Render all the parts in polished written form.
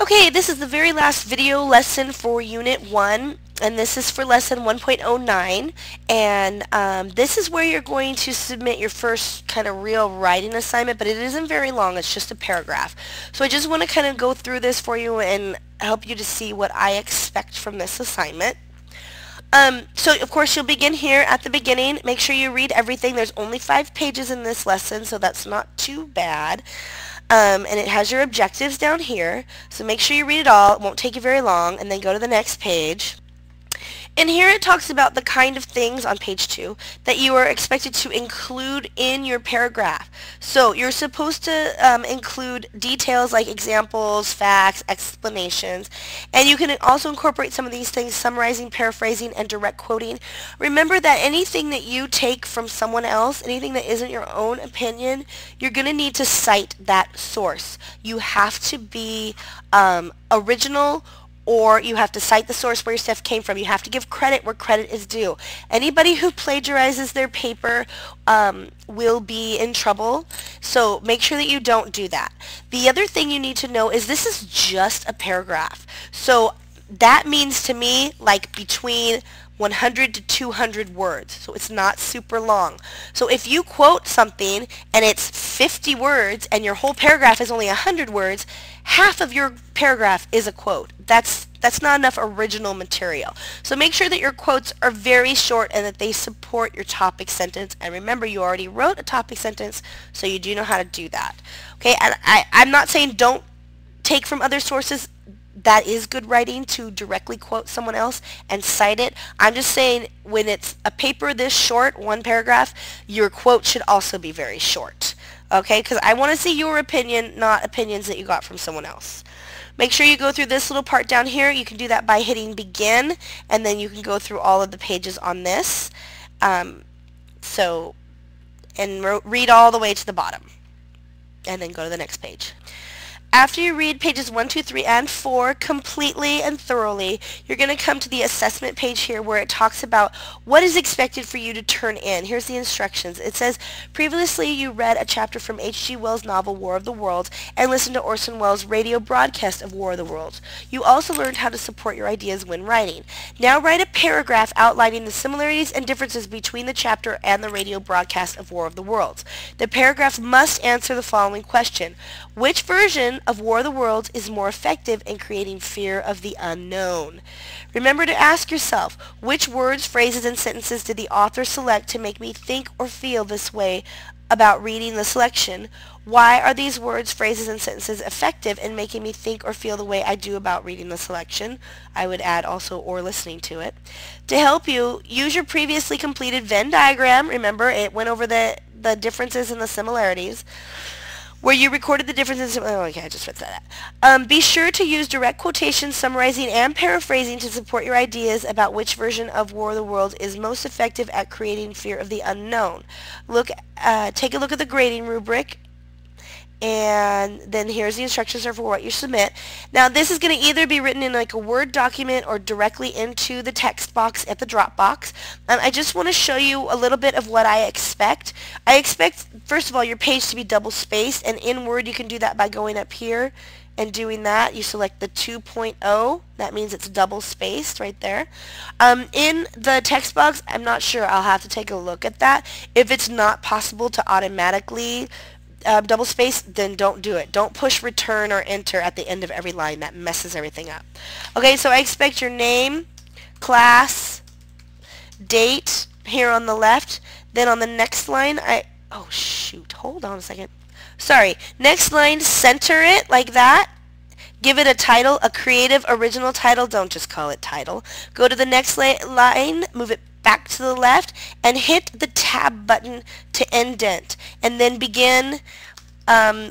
Okay, this is the very last video lesson for Unit 1, and this is for Lesson 1.09, and this is where you're going to submit your first kind of real writing assignment, but it isn't very long, it's just a paragraph. So I just want to kind of go through this for you and help you to see what I expect from this assignment. So of course you'll begin here at the beginning. Make sure you read everything. There's only 5 pages in this lesson, so that's not too bad. And it has your objectives down here, so make sure you read it all. It won't take you very long, and then go to the next page. And here it talks about the kind of things on page 2 that you are expected to include in your paragraph. So you're supposed to include details like examples, facts, explanations, and you can also incorporate some of these things: summarizing, paraphrasing, and direct quoting. Remember that anything that you take from someone else, anything that isn't your own opinion, you're going to need to cite that source. You have to be original, or you have to cite the source where your stuff came from. You have to give credit where credit is due. Anybody who plagiarizes their paper will be in trouble, so make sure that you don't do that. The other thing you need to know is this is just a paragraph. So that means to me like between 100 to 200 words, so it's not super long. So if you quote something and it's 50 words and your whole paragraph is only 100 words, half of your paragraph is a quote. That's not enough original material. So make sure that your quotes are very short and that they support your topic sentence. And remember, you already wrote a topic sentence, so you do know how to do that. Okay, and I'm not saying don't take from other sources. That is good writing, to directly quote someone else and cite it. I'm just saying when it's a paper this short, one paragraph, your quote should also be very short. Okay, because I want to see your opinion, not opinions that you got from someone else. Make sure you go through this little part down here. You can do that by hitting begin, and then you can go through all of the pages on this. And read all the way to the bottom, and then go to the next page. After you read pages 1, 2, 3, and 4 completely and thoroughly, you're going to come to the assessment page here where it talks about what is expected for you to turn in. Here's the instructions. It says, previously you read a chapter from H.G. Wells' novel War of the Worlds and listened to Orson Welles' radio broadcast of War of the Worlds. You also learned how to support your ideas when writing. Now write a paragraph outlining the similarities and differences between the chapter and the radio broadcast of War of the Worlds. The paragraph must answer the following question: which version of War of the Worlds is more effective in creating fear of the unknown? Remember to ask yourself, which words, phrases, and sentences did the author select to make me think or feel this way about reading the selection? Why are these words, phrases, and sentences effective in making me think or feel the way I do about reading the selection? I would add also or listening to it. To help you, use your previously completed Venn diagram. Remember, it went over the differences and the similarities, where you recorded the differences. Oh, okay, I just read that. Be sure to use direct quotations, summarizing, and paraphrasing to support your ideas about which version of War of the Worlds is most effective at creating fear of the unknown. Take a look at the grading rubric, and then here's the instructions for what you submit. Now this is going to either be written in like a Word document or directly into the text box at the drop box. I just want to show you a little bit of what I expect. I expect, first of all, your page to be double spaced, and in Word you can do that by going up here and doing that. You select the 2.0, that means it's double spaced right there. In the text box, I'm not sure, I'll have to take a look at that. If it's not possible to automatically double space, then don't do it. Don't push return or enter at the end of every line. That messes everything up. Okay, so I expect your name, class, date here on the left. Then on the next line, oh shoot, hold on a second. Sorry, next line, center it like that. Give it a title, a creative, original title. Don't just call it title. Go to the next line, move it back to the left, and hit the tab button to indent, and then begin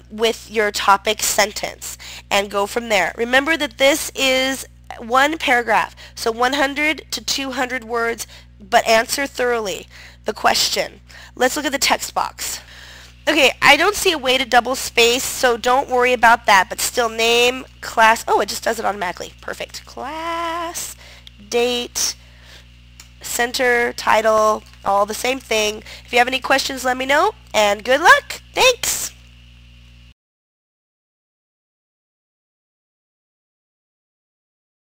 with your topic sentence and go from there. Remember that this is one paragraph, so 100 to 200 words, but answer thoroughly the question. Let's look at the text box. Okay, I don't see a way to double space, so don't worry about that, but still name, class, oh, it just does it automatically. Perfect. Class, date, center, title, all the same thing. If you have any questions, let me know, and good luck. Thanks.